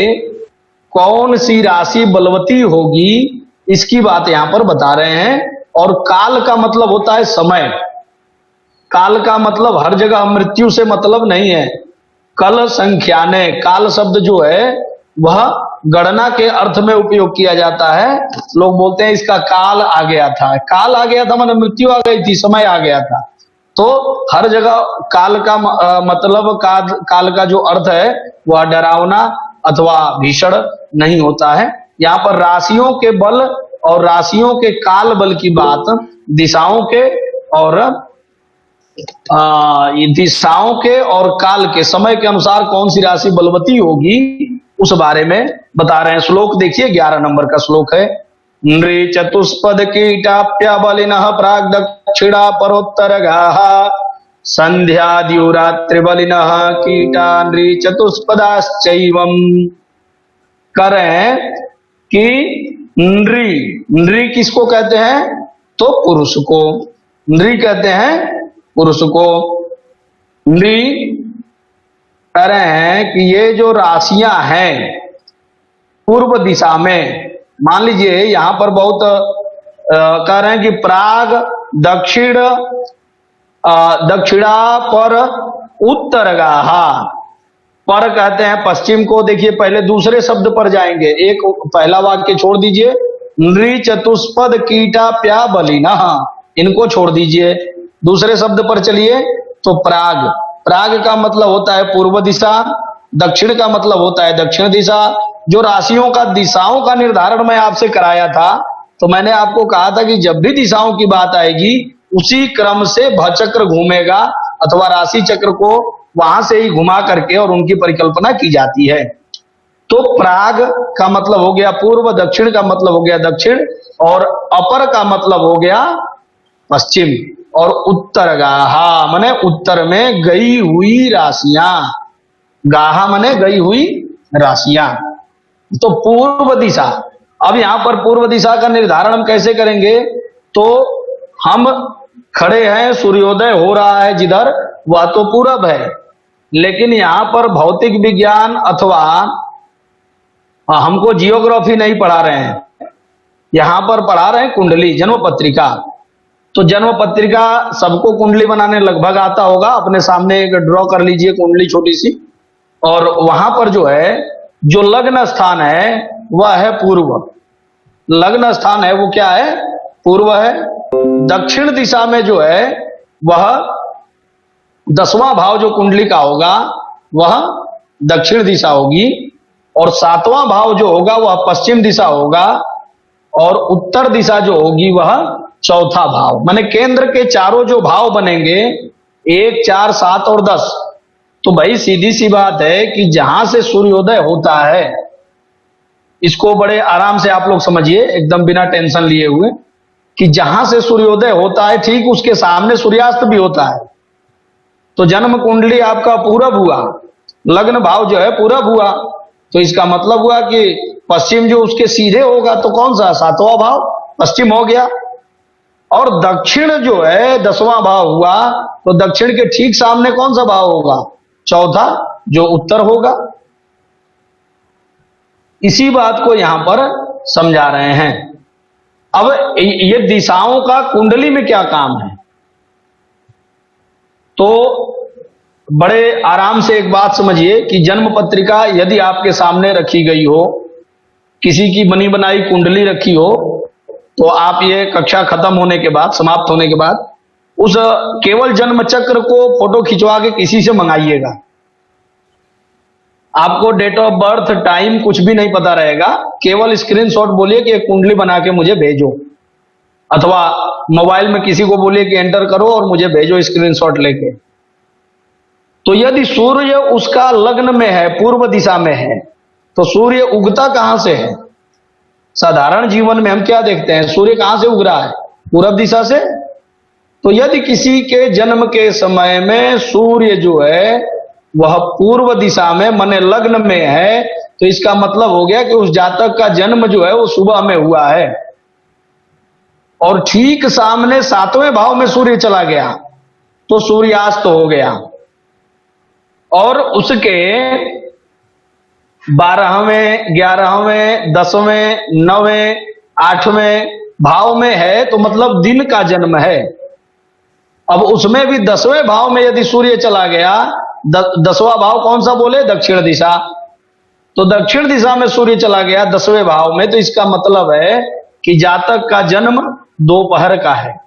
[SPEAKER 1] कौन सी राशि बलवती होगी, इसकी बात यहां पर बता रहे हैं। और काल का मतलब होता है समय, काल का मतलब हर जगह मृत्यु से मतलब नहीं है। कल संख्याने, काल शब्द जो है वह गणना के अर्थ में उपयोग किया जाता है। लोग बोलते हैं इसका काल आ गया था, काल आ गया था मतलब मृत्यु आ गई थी, समय आ गया था। तो हर जगह काल का मतलब काल का जो अर्थ है वह डरावना अथवा भीषण नहीं होता है। यहाँ पर राशियों के बल और राशियों के काल बल की बात, दिशाओं के और दिशाओं के और काल के समय के अनुसार कौन सी राशि बलवती होगी उस बारे में बता रहे हैं। श्लोक देखिए, 11 नंबर का श्लोक है। नृ चतुष्पद कीटाप्य बलिनः प्राग दक्षिणा परोत्तर गाः संध्याद्युरात्रिबलिनः कीटा नृ चतुष्पदाश्चैवम्। करें कि नृ, नृ किसको कहते हैं? तो पुरुष को नृ कहते हैं, पुरुष को। नृ कह रहे हैं कि ये जो राशियां हैं पूर्व दिशा में, मान लीजिए यहां पर बहुत कह रहे हैं कि प्राग, दक्षिण, दक्षिणा पर, उत्तर गाहा। पर कहते हैं पश्चिम को। देखिए पहले दूसरे शब्द पर जाएंगे, एक पहला वाक्य छोड़ दीजिए, नृ चतुष्पद कीटा प्या बलिनः, इनको छोड़ दीजिए, दूसरे शब्द पर चलिए। तो प्राग, प्राग का मतलब होता है पूर्व दिशा, दक्षिण का मतलब होता है दक्षिण दिशा। जो राशियों का दिशाओं का निर्धारण मैं आपसे कराया था, तो मैंने आपको कहा था कि जब भी दिशाओं की बात आएगी उसी क्रम से भचक्र घूमेगा, अथवा राशि चक्र को वहां से ही घुमा करके और उनकी परिकल्पना की जाती है। तो प्राग का मतलब हो गया पूर्व, दक्षिण का मतलब हो गया दक्षिण, और अपर का मतलब हो गया पश्चिम, और उत्तर गाहा माने उत्तर में गई हुई राशियां, गाहा माने गई हुई राशियां। तो पूर्व दिशा, अब यहां पर पूर्व दिशा का निर्धारण हम कैसे करेंगे? तो हम खड़े हैं, सूर्योदय हो रहा है जिधर, वह तो पूरब है, लेकिन यहां पर भौतिक विज्ञान अथवा हमको जियोग्राफी नहीं पढ़ा रहे हैं, यहां पर पढ़ा रहे हैं कुंडली, जन्म पत्रिका। तो जन्म पत्रिका सबको कुंडली बनाने लगभग आता होगा, अपने सामने एक ड्रॉ कर लीजिए कुंडली छोटी सी, और वहां पर जो है जो लग्न स्थान है वह है पूर्व, लग्न स्थान है वो क्या है? पूर्व है। दक्षिण दिशा में जो है वह 10वां भाव जो कुंडली का होगा वह दक्षिण दिशा होगी, और 7वां भाव जो होगा वह पश्चिम दिशा होगा, और उत्तर दिशा जो होगी वह चौथा भाव। माने केंद्र के चारों जो भाव बनेंगे 1, 4, 7 और 10, तो भाई सीधी सी बात है कि जहां से सूर्योदय होता है, इसको बड़े आराम से आप लोग समझिए एकदम बिना टेंशन लिए हुए, कि जहां से सूर्योदय होता है ठीक उसके सामने सूर्यास्त भी होता है। तो जन्म कुंडली आपका पूरब हुआ, लग्न भाव जो है पूरब हुआ, तो इसका मतलब हुआ कि पश्चिम जो उसके सीधे होगा तो कौन सा? 7वां भाव पश्चिम हो गया। और दक्षिण जो है 10वां भाव हुआ, तो दक्षिण के ठीक सामने कौन सा भाव होगा? चौथा, जो उत्तर होगा। इसी बात को यहां पर समझा रहे हैं। अब ये दिशाओं का कुंडली में क्या काम है? तो बड़े आराम से एक बात समझिए कि जन्म पत्रिका यदि आपके सामने रखी गई हो, किसी की बनी बनाई कुंडली रखी हो, तो आप ये कक्षा खत्म होने के बाद, समाप्त होने के बाद, उस केवल जन्म चक्र को फोटो खिंचवा के किसी से मंगाइएगा। आपको डेट ऑफ बर्थ, टाइम कुछ भी नहीं पता रहेगा, केवल स्क्रीनशॉट बोलिए कि एक कुंडली बना के मुझे भेजो, अथवा मोबाइल में किसी को बोलिए कि एंटर करो और मुझे भेजो स्क्रीनशॉट लेके। तो यदि सूर्य उसका लग्न में है, पूर्व दिशा में है, तो सूर्य उगता कहां से है? साधारण जीवन में हम क्या देखते हैं, सूर्य कहां से उग रहा है? पूरब दिशा से। तो यदि किसी के जन्म के समय में सूर्य जो है वह पूर्व दिशा में माने लग्न में है, तो इसका मतलब हो गया कि उस जातक का जन्म जो है वो सुबह में हुआ है, और ठीक सामने 7वें भाव में सूर्य चला गया तो सूर्यास्त हो गया, और उसके 12वें, 11वें, 10वें, 9वें, 8वें भाव में है, तो मतलब दिन का जन्म है। अब उसमें भी 10वें भाव में यदि सूर्य चला गया, 10वां भाव कौन सा बोले? दक्षिण दिशा। तो दक्षिण दिशा में सूर्य चला गया 10वें भाव में, तो इसका मतलब है कि जातक का जन्म दोपहर का है,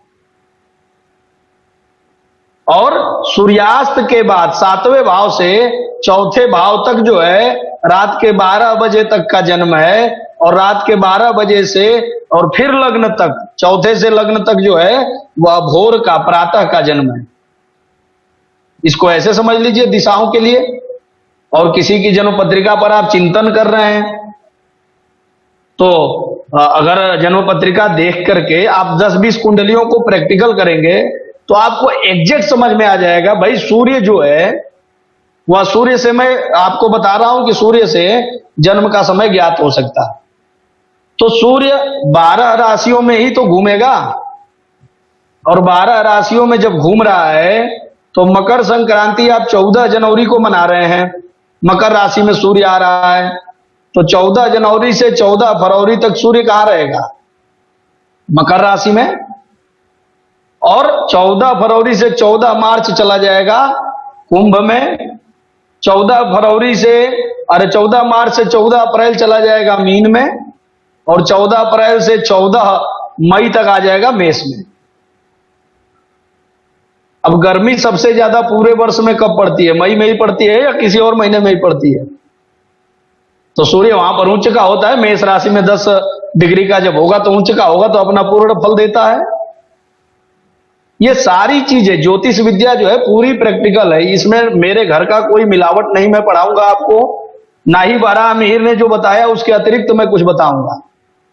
[SPEAKER 1] और सूर्यास्त के बाद 7वें भाव से चौथे भाव तक जो है रात के 12 बजे तक का जन्म है, और रात के 12 बजे से और फिर लग्न तक, चौथे से लग्न तक जो है वह भोर का, प्रातः का जन्म है। इसको ऐसे समझ लीजिए दिशाओं के लिए। और किसी की जन्म पत्रिका पर आप चिंतन कर रहे हैं, तो अगर जन्म पत्रिका देख करके आप 10-20 कुंडलियों को प्रैक्टिकल करेंगे, तो आपको एग्जैक्ट समझ में आ जाएगा भाई सूर्य जो है वह सूर्य से, मैं आपको बता रहा हूं कि सूर्य से जन्म का समय ज्ञात हो सकता है। तो सूर्य 12 राशियों में ही तो घूमेगा, और 12 राशियों में जब घूम रहा है तो मकर संक्रांति आप 14 जनवरी को मना रहे हैं, मकर राशि में सूर्य आ रहा है, तो 14 जनवरी से 14 फरवरी तक सूर्य कहां रहेगा? मकर राशि में। और 14 फरवरी से 14 मार्च चला जाएगा कुंभ में, 14 फरवरी से 14 मार्च से 14 अप्रैल चला जाएगा मीन में, और 14 अप्रैल से 14 मई तक आ जाएगा मेष में। अब गर्मी सबसे ज्यादा पूरे वर्ष में कब पड़ती है? मई में ही पड़ती है या किसी और महीने में ही पड़ती है? तो सूर्य वहां पर उच्च का होता है, मेष राशि में 10 डिग्री का जब होगा तो उच्च का होगा, तो अपना पूर्ण फल देता है। ये सारी चीजें ज्योतिष विद्या जो है पूरी प्रैक्टिकल है, इसमें मेरे घर का कोई मिलावट नहीं मैं पढ़ाऊंगा आपको, ना ही बारह मीर ने जो बताया उसके अतिरिक्त मैं कुछ बताऊंगा।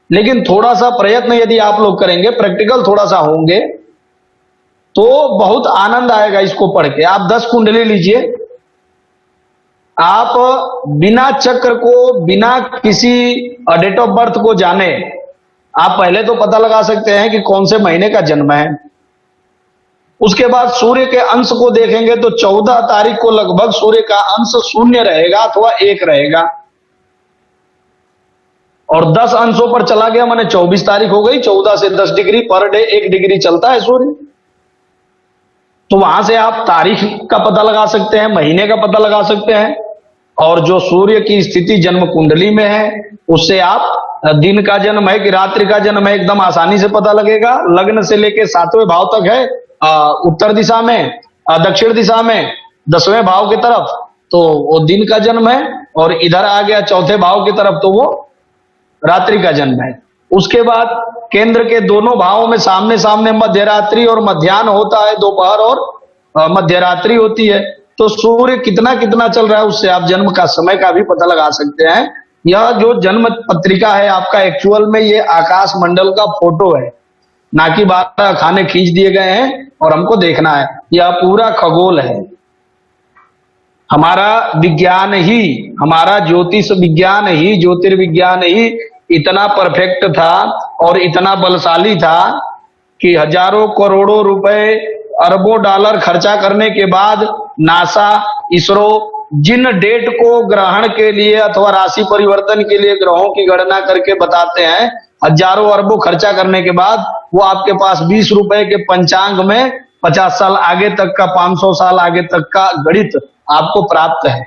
[SPEAKER 1] लेकिन थोड़ा सा प्रयत्न यदि आप लोग करेंगे, प्रैक्टिकल थोड़ा सा होंगे, तो बहुत आनंद आएगा इसको पढ़ के। आप 10 कुंडली लीजिए, आप बिना चक्र को, बिना किसी डेट ऑफ बर्थ को जाने आप पहले तो पता लगा सकते हैं कि कौन से महीने का जन्म है। उसके बाद सूर्य के अंश को देखेंगे तो 14 तारीख को लगभग सूर्य का अंश 0 रहेगा अथवा 1 रहेगा, और 10 अंशों पर चला गया माने 24 तारीख हो गई। 14 से 10 डिग्री पर डे 1 डिग्री चलता है सूर्य। तो वहां से आप तारीख का पता लगा सकते हैं, महीने का पता लगा सकते हैं, और जो सूर्य की स्थिति जन्म कुंडली में है उससे आप दिन का जन्म है कि रात्रि का जन्म है एकदम आसानी से पता लगेगा। लग्न से लेके 7वें भाव तक है, उत्तर दिशा में, दक्षिण दिशा में 10वें भाव की तरफ तो वो दिन का जन्म है, और इधर आ गया 4थे भाव की तरफ तो वो रात्रि का जन्म है। उसके बाद केंद्र के दोनों भावों में सामने सामने मध्यरात्रि और मध्याह्न होता है, दोपहर और मध्यरात्रि होती है। तो सूर्य कितना कितना चल रहा है उससे आप जन्म का समय का भी पता लगा सकते हैं। यह जो जन्म पत्रिका है आपका, एक्चुअल में ये आकाश मंडल का फोटो है, ना कि 12 खाने खींच दिए गए हैं और हमको देखना है। यह पूरा खगोल है। हमारा विज्ञान ही, हमारा ज्योतिष विज्ञान ही, ज्योतिर्विज्ञान ही इतना परफेक्ट था और इतना बलशाली था कि हजारों करोड़ों रुपए, अरबों डॉलर खर्चा करने के बाद नासा, इसरो जिन डेट को ग्रहण के लिए अथवा राशि परिवर्तन के लिए ग्रहों की गणना करके बताते हैं, हजारों अरबों खर्चा करने के बाद वो आपके पास 20 रुपए के पंचांग में 50 साल आगे तक का, 500 साल आगे तक का गणित आपको प्राप्त है।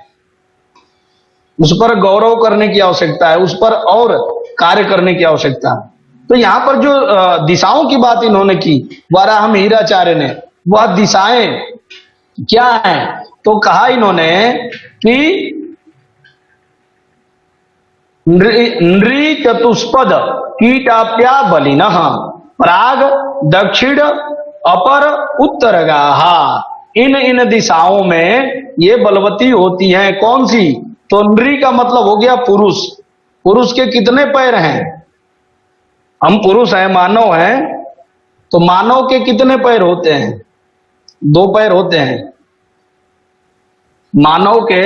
[SPEAKER 1] उस पर गौरव करने की आवश्यकता है, उस पर और कार्य करने की आवश्यकता है। तो यहां पर जो दिशाओं की बात इन्होंने की, वराह हीराचार्य ने, वह दिशाएं क्या हैं? तो कहा इन्होंने कि नृ चतुष्पद कीटाप्या बलिनः प्राग दक्षिण अपर उत्तरगाहा। इन दिशाओं में ये बलवती होती हैं। कौन सी? तो नृ का मतलब हो गया पुरुष। पुरुष के कितने पैर हैं? हम पुरुष हैं, मानव हैं, तो मानव के कितने पैर होते हैं? 2 पैर होते हैं। मानव के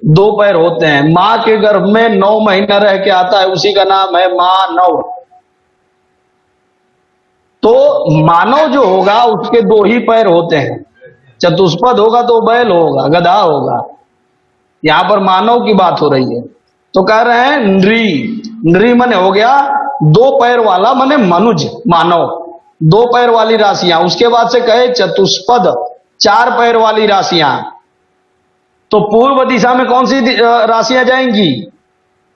[SPEAKER 1] 2 पैर होते हैं। मां के गर्भ में 9 महीना रह के आता है, उसी का नाम है मानव। तो मानव जो होगा उसके 2 ही पैर होते हैं। चतुष्पद होगा तो बैल होगा, गधा होगा। यहां पर मानव की बात हो रही है। तो कह रहे हैं नृ मने हो गया 2 पैर वाला, मने मनुज, मानव, 2 पैर वाली राशियां। उसके बाद से कहे चतुष्पद, 4 पैर वाली राशियां। तो पूर्व दिशा में कौन सी राशियां जाएंगी?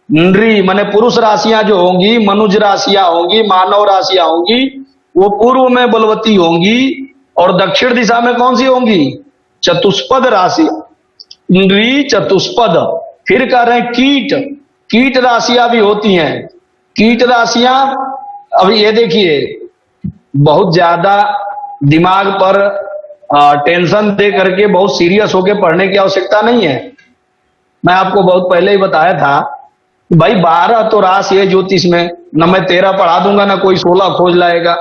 [SPEAKER 1] नृ मने पुरुष राशियां जो होंगी, मनुज राशियां होंगी, मानव राशियां होंगी, वो पूर्व में बलवती होंगी। और दक्षिण दिशा में कौन सी होंगी? चतुष्पद राशि, नृ चतुष्पद। फिर कह रहे हैं कीट राशियां भी होती हैं। कीट राशियां, अभी ये देखिए, बहुत ज्यादा दिमाग पर टेंशन दे करके बहुत सीरियस होके पढ़ने की आवश्यकता नहीं है। मैं आपको बहुत पहले ही बताया था कि भाई 12 तो राशि है ज्योतिष में, न मैं 13 पढ़ा दूंगा, ना कोई 16 खोज लाएगा।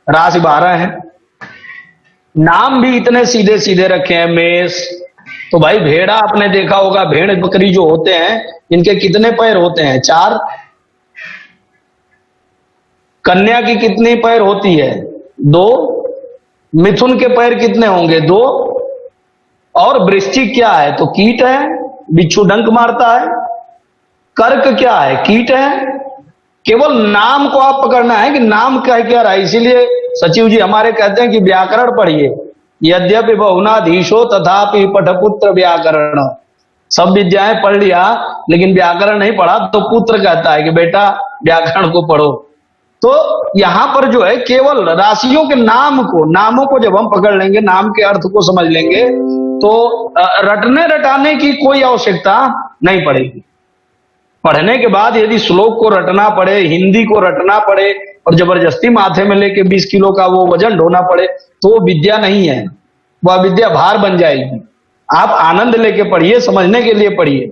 [SPEAKER 1] राशि 12 है। नाम भी इतने सीधे सीधे रखे हैं, मेष। तो भाई भेड़ा आपने देखा होगा, भेड़ बकरी जो होते हैं इनके कितने पैर होते हैं? 4। कन्या की कितनी पैर होती है? 2। मिथुन के पैर कितने होंगे? 2। और वृश्चिक क्या है? तो कीट है, बिच्छू डंक मारता है। कर्क क्या है? कीट है। केवल नाम को आप पकड़ना है कि नाम कह क्या रहा है। इसीलिए सचिव जी हमारे कहते हैं कि व्याकरण पढ़िए। यद्यपि बहुनाधीशो तथापि पठपुत्र व्याकरण। सब विद्याएं पढ़ लिया लेकिन व्याकरण नहीं पढ़ा तो पुत्र कहता है कि बेटा व्याकरण को पढ़ो। तो यहां पर जो है केवल राशियों के नामों को जब हम पकड़ लेंगे, नाम के अर्थ को समझ लेंगे, तो रटने रटाने की कोई आवश्यकता नहीं पड़ेगी। पढ़ने के बाद यदि श्लोक को रटना पड़े, हिंदी को रटना पड़े और जबरदस्ती माथे में लेके 20 किलो का वो वजन ढोना पड़े तो वो विद्या नहीं है, वह विद्या भार बन जाएगी। आप आनंद लेके पढ़िए, समझने के लिए पढ़िए।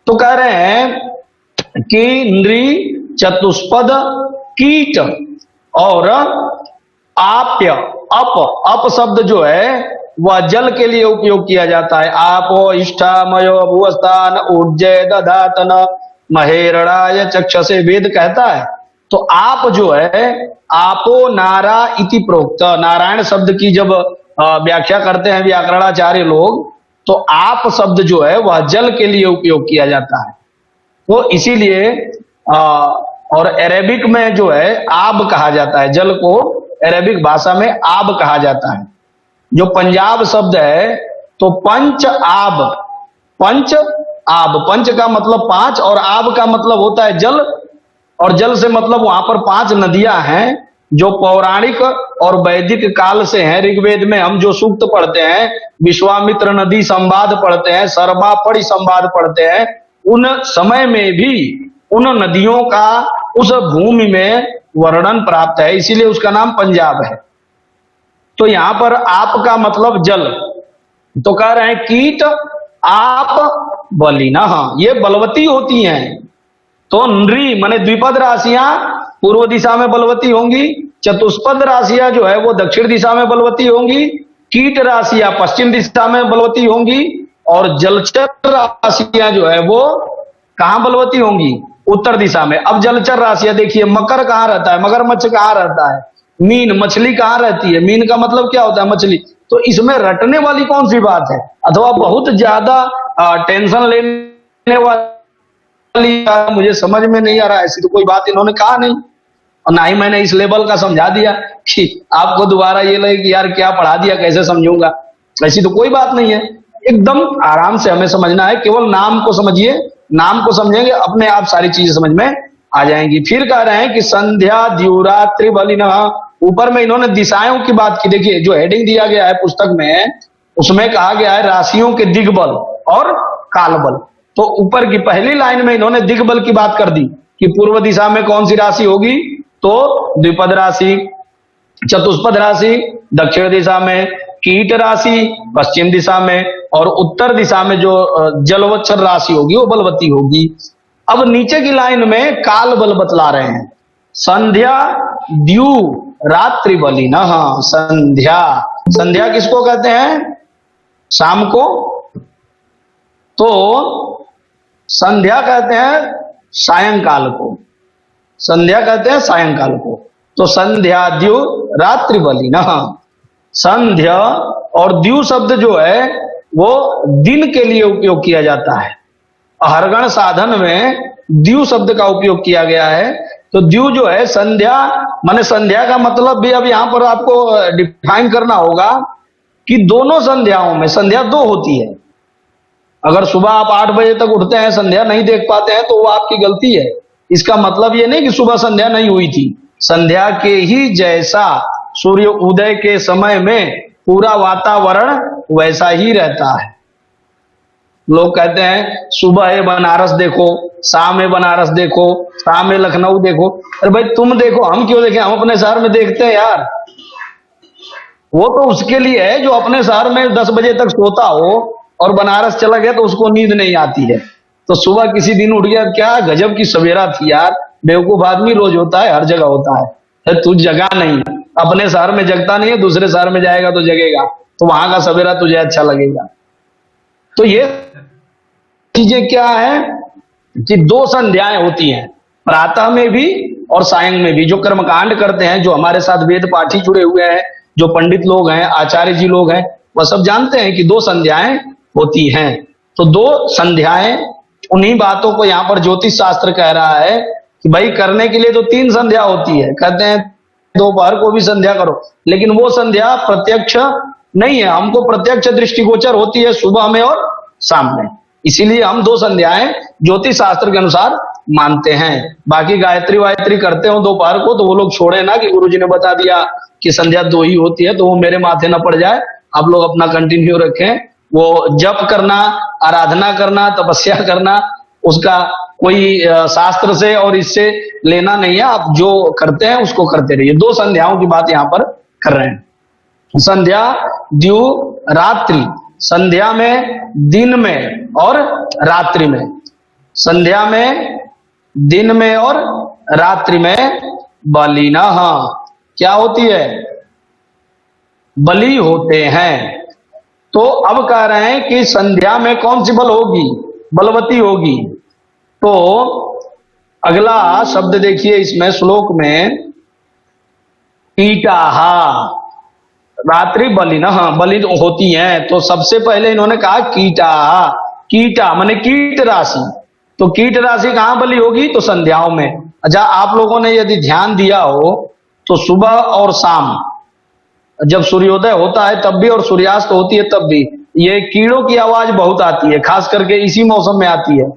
[SPEAKER 1] तो कह रहे हैं कि नृ, चतुष्पद, कीट और आप्य। अप शब्द जो है वह जल के लिए उपयोग किया जाता है। आपो इष्टा मयो भुवस्थान ऊर्जय दधातन महेरणाय चक्षसे, वेद कहता है। तो आप जो है आपो नारा इति प्रोक्त, नारायण शब्द की जब व्याख्या करते हैं व्याकरणाचार्य लोग, तो आप शब्द जो है वह जल के लिए उपयोग किया जाता है। वो इसीलिए और अरेबिक में जो है आब कहा जाता है, जल को अरेबिक भाषा में आब कहा जाता है। जो पंजाब शब्द है तो पंच आब, पंच आब, पंच का मतलब 5 और आब का मतलब होता है जल, और जल से मतलब वहां पर 5 नदियां हैं जो पौराणिक और वैदिक काल से हैं। ऋग्वेद में हम जो सूक्त पढ़ते हैं, विश्वामित्र नदी संवाद पढ़ते हैं, सर्वापरि संवाद पढ़ते हैं, उन समय में भी उन नदियों का उस भूमि में वर्णन प्राप्त है, इसीलिए उसका नाम पंजाब है। तो यहां पर आप का मतलब जल। तो कह रहे हैं कीट आप बलिना, ये बलवती होती हैं। तो नृ माने द्विपद राशियां पूर्व दिशा में बलवती होंगी, चतुष्पद राशियां जो है वो दक्षिण दिशा में बलवती होंगी, कीट राशियां पश्चिम दिशा में बलवती होंगी, और जलचर राशियां जो है वो कहां बलवती होंगी? उत्तर दिशा में। अब जलचर राशियां देखिए, मकर कहां रहता है? मगरमच्छ कहां रहता है? मीन, मछली कहां रहती है? मीन का मतलब क्या होता है? मछली। तो इसमें रटने वाली कौन सी बात है? अथवा बहुत ज्यादा टेंशन लेने वाली मुझे समझ में नहीं आ रहा, ऐसी तो कोई बात इन्होंने कहा नहीं, और ना ही मैंने इस लेवल का समझा दिया कि आपको दोबारा ये लगे कि यार क्या पढ़ा दिया, कैसे समझूंगा। ऐसी तो कोई बात नहीं है, एकदम आराम से हमें समझना है। केवल नाम को समझिए, नाम को समझेंगे अपने आप सारी चीजें समझ में आ जाएंगी। फिर कह रहे हैं कि संध्या द्युरात्रि बलिनः, ऊपर में इन्होंने दिशाओं की बात की। देखिए जो हेडिंग दिया गया है पुस्तक में, उसमें कहा गया है राशियों के दिग्बल और कालबल। तो ऊपर की पहली लाइन में इन्होंने दिग्बल की बात कर दी कि पूर्व दिशा में कौन सी राशि होगी, तो द्विपद राशि, चतुष्पद राशि दक्षिण दिशा में, कीट राशि पश्चिम दिशा में, और उत्तर दिशा में जो जलवच्छर राशि होगी वो बलवती होगी। अब नीचे की लाइन में काल बल बतला रहे हैं। संध्या द्यू रात्रि बलिनः, संध्या, संध्या किसको कहते हैं? शाम को। तो संध्या कहते हैं सायंकाल को, संध्या कहते हैं सायंकाल को। तो संध्या द्यू रात्रि बलिनः, संध्या और द्यू शब्द जो है वो दिन के लिए उपयोग किया जाता है। हरगण साधन में द्यू शब्द का उपयोग किया गया है। तो द्यू जो है संध्या, माने संध्या का मतलब भी अब यहां पर आपको डिफाइन करना होगा कि दोनों संध्याओं में, संध्या 2 होती है। अगर सुबह आप 8 बजे तक उठते हैं, संध्या नहीं देख पाते हैं, तो वो आपकी गलती है। इसका मतलब ये नहीं कि सुबह संध्या नहीं हुई थी। संध्या के ही जैसा सूर्य उदय के समय में पूरा वातावरण वैसा ही रहता है। लोग कहते हैं सुबह है बनारस देखो, शाम है बनारस देखो, शाम है लखनऊ देखो। अरे भाई तुम देखो, हम क्यों देखें? हम अपने शहर में देखते हैं यार। वो तो उसके लिए है जो अपने शहर में 10 बजे तक सोता हो और बनारस चला गया तो उसको नींद नहीं आती है। तो सुबह किसी दिन उठ गया, क्या गजब की सवेरा थी यार। बेवकूफ आदमी रोज होता है, हर जगह होता है, तू जगह नहीं। अपने शहर में जगता नहीं है, दूसरे शहर में जाएगा तो जगेगा, तो वहां का सवेरा तुझे अच्छा लगेगा। तो ये चीजें क्या है कि दो संध्याएं होती हैं, प्रातः में भी और सायं में भी। जो कर्मकांड करते हैं, जो हमारे साथ वेद पाठी जुड़े हुए हैं, जो पंडित लोग हैं, आचार्य जी लोग हैं, वह सब जानते हैं कि दो संध्याएं होती हैं। तो दो संध्याएं, उन्हीं बातों को यहाँ पर ज्योतिष शास्त्र कह रहा है कि भाई करने के लिए तो 3 संध्या होती है। कहते हैं दोपहर को भी संध्या करो, लेकिन वो संध्या प्रत्यक्ष नहीं है, हमको प्रत्यक्ष दृष्टिगोचर होती है सुबह में और शाम में। इसीलिए हम 2 संध्याएं ज्योतिष शास्त्र के अनुसार मानते हैं। बाकी गायत्री वायत्री करते हो दोपहर को, तो वो लोग छोड़े ना कि गुरुजी ने बता दिया कि संध्या 2 ही होती है, तो वो मेरे माथे ना पड़ जाए। आप लोग अपना कंटिन्यू रखें। वो जप करना, आराधना करना, तपस्या करना, उसका कोई शास्त्र से और इससे लेना नहीं है। आप जो करते हैं उसको करते रहिए। 2 संध्याओं की बात यहां पर कर रहे हैं। संध्या द्यु रात्रि, संध्या में दिन में और रात्रि में, संध्या में दिन में और रात्रि में बलिना क्या होती है, बलि होते हैं। तो अब कह रहे हैं कि संध्या में कौन सी बल होगी, बलवती होगी। तो अगला शब्द देखिए इसमें श्लोक में, कीटाहा, रात्रि बलिना बलि होती हैं। तो सबसे पहले इन्होंने कहा कीटाहा, कीटा माने कीट राशि। तो कीट राशि कहां बलि होगी, तो संध्याओं में। अच्छा, आप लोगों ने यदि ध्यान दिया हो तो सुबह और शाम, जब सूर्योदय होता है तब भी और सूर्यास्त होती है तब भी, ये कीड़ों की आवाज बहुत आती है, खास करके इसी मौसम में आती है।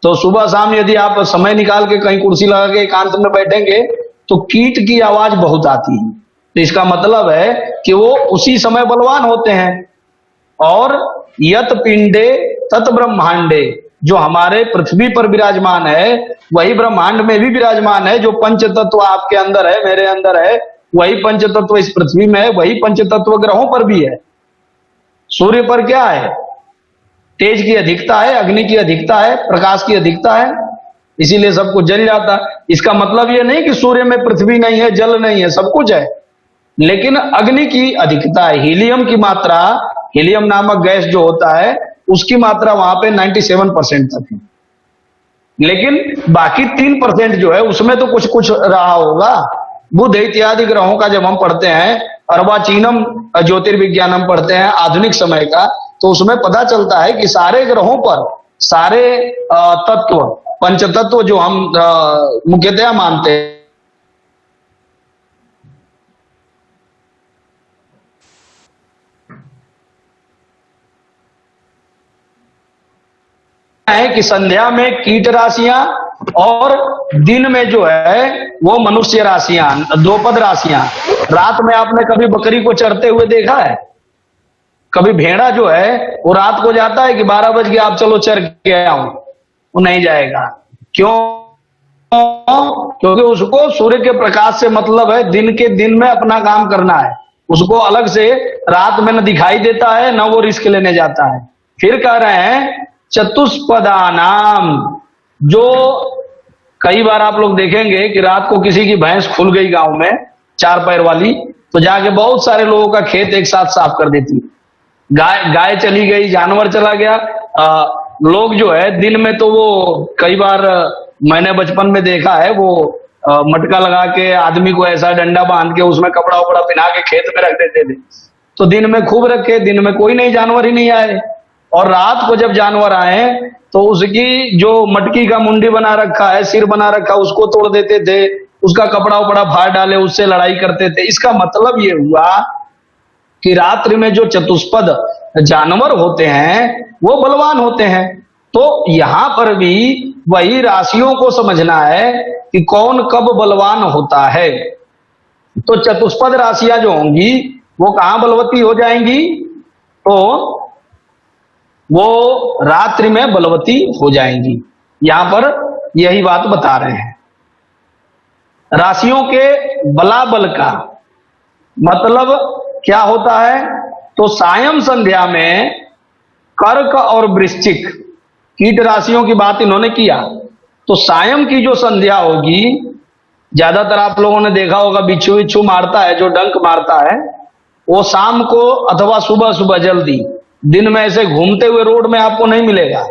[SPEAKER 1] तो सुबह शाम यदि आप समय निकाल के कहीं कुर्सी लगा के एकांत में बैठेंगे तो कीट की आवाज बहुत आती है। तो इसका मतलब है कि वो उसी समय बलवान होते हैं। और यत पिंडे तत् ब्रह्मांडे, जो हमारे पृथ्वी पर विराजमान है वही ब्रह्मांड में भी विराजमान है। जो पंच तत्व आपके अंदर है, मेरे अंदर है, वही पंच तत्व इस पृथ्वी में है, वही पंच तत्व ग्रहों पर भी है। सूर्य पर क्या है, तेज की अधिकता है, अग्नि की अधिकता है, प्रकाश की अधिकता है, इसीलिए सब कुछ जल जाता है। इसका मतलब यह नहीं कि सूर्य में पृथ्वी नहीं है, जल नहीं है, सब कुछ है, लेकिन अग्नि की अधिकता है। हीलियम की मात्रा, हीलियम नामक गैस जो होता है उसकी मात्रा वहां पे 97% तक है, लेकिन बाकी 3% जो है उसमें तो कुछ कुछ रहा होगा। बुध इत्यादि ग्रहों का जब हम पढ़ते हैं, अर्वाचीनम ज्योतिर्विज्ञानम पढ़ते हैं आधुनिक समय का, तो उसमें पता चलता है कि सारे ग्रहों पर सारे तत्व, पंच तत्व जो हम मुख्यतया मानते हैं, है कि संध्या में कीट राशियां और दिन में जो है वो मनुष्य राशियां, 2 पद राशियां। रात में आपने कभी बकरी को चरते हुए देखा है? कभी भेड़ा जो है वो रात को जाता है कि 12 बज के आप चलो चर के आओ? वो नहीं जाएगा। क्यों? क्योंकि उसको सूर्य के प्रकाश से मतलब है, दिन के दिन में अपना काम करना है। उसको अलग से रात में न दिखाई देता है, न वो रिस्क लेने जाता है। फिर कह रहे हैं चतुष्पदानाम, जो कई बार आप लोग देखेंगे कि रात को किसी की भैंस खुल गई गांव में 4 पैर वाली, तो जाके बहुत सारे लोगों का खेत एक साथ साफ कर देती। गाय चली गई, जानवर चला गया, लोग जो है दिन में तो वो कई बार मैंने बचपन में देखा है, वो मटका लगा के आदमी को ऐसा डंडा बांध के उसमें कपड़ा उपड़ा पहना के खेत में रख देते थे। तो दिन में खूब रखे, दिन में कोई नहीं, जानवर ही नहीं आए। और रात को जब जानवर आए तो उसकी जो मटकी का मुंडी बना रखा है, सिर बना रखा, उसको तोड़ देते थे, उसका कपड़ा उपड़ा फाड़ डाले, उससे लड़ाई करते थे। इसका मतलब ये हुआ कि रात्रि में जो चतुष्पद जानवर होते हैं वो बलवान होते हैं। तो यहां पर भी वही राशियों को समझना है कि कौन कब बलवान होता है। तो चतुष्पद राशियां जो होंगी वो कहां बलवती हो जाएंगी, तो वो रात्रि में बलवती हो जाएंगी। यहां पर यही बात बता रहे हैं। राशियों के बलाबल का मतलब क्या होता है, तो सायं संध्या में कर्क और वृश्चिक कीट राशियों की बात इन्होंने किया। तो सायं की जो संध्या होगी ज्यादातर आप लोगों ने देखा होगा बिच्छू बिच्छू मारता है, जो डंक मारता है वो शाम को अथवा सुबह सुबह जल्दी, दिन में ऐसे घूमते हुए रोड में आपको नहीं मिलेगा।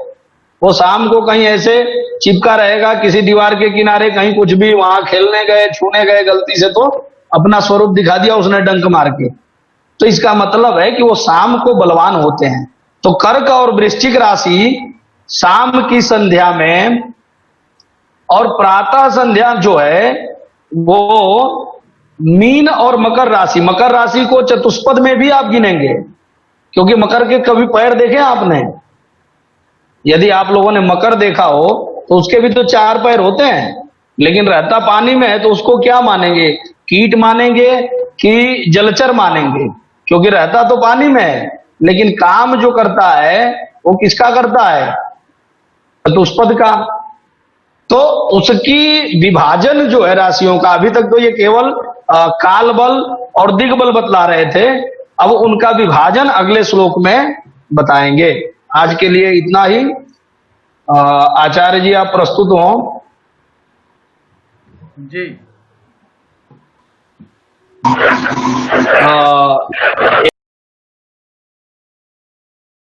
[SPEAKER 1] वो शाम को कहीं ऐसे चिपका रहेगा किसी दीवार के किनारे, कहीं कुछ भी, वहां खेलने गए, छूने गए गलती से तो अपना स्वरूप दिखा दिया उसने डंक मार के। तो इसका मतलब है कि वो शाम को बलवान होते हैं। तो कर्क और वृश्चिक राशि शाम की संध्या में और प्रातः संध्या जो है वो मीन और मकर राशि, मकर राशि को चतुष्पद में भी आप गिनेंगे, क्योंकि मकर के कभी पैर देखे आपने? यदि आप लोगों ने मकर देखा हो तो उसके भी तो 4 पैर होते हैं, लेकिन रहता पानी में है तो उसको क्या मानेंगे? कीट मानेंगे कि जलचर मानेंगे? क्योंकि रहता तो पानी में है, लेकिन काम जो करता है वो किसका करता है? चतुष्पद का। तो उसकी विभाजन जो है राशियों का, अभी तक तो ये केवल काल बल और दिग्बल बतला रहे थे, अब उनका विभाजन अगले श्लोक में बताएंगे। आज के लिए इतना ही। आचार्य जी आप प्रस्तुत हो
[SPEAKER 2] जी।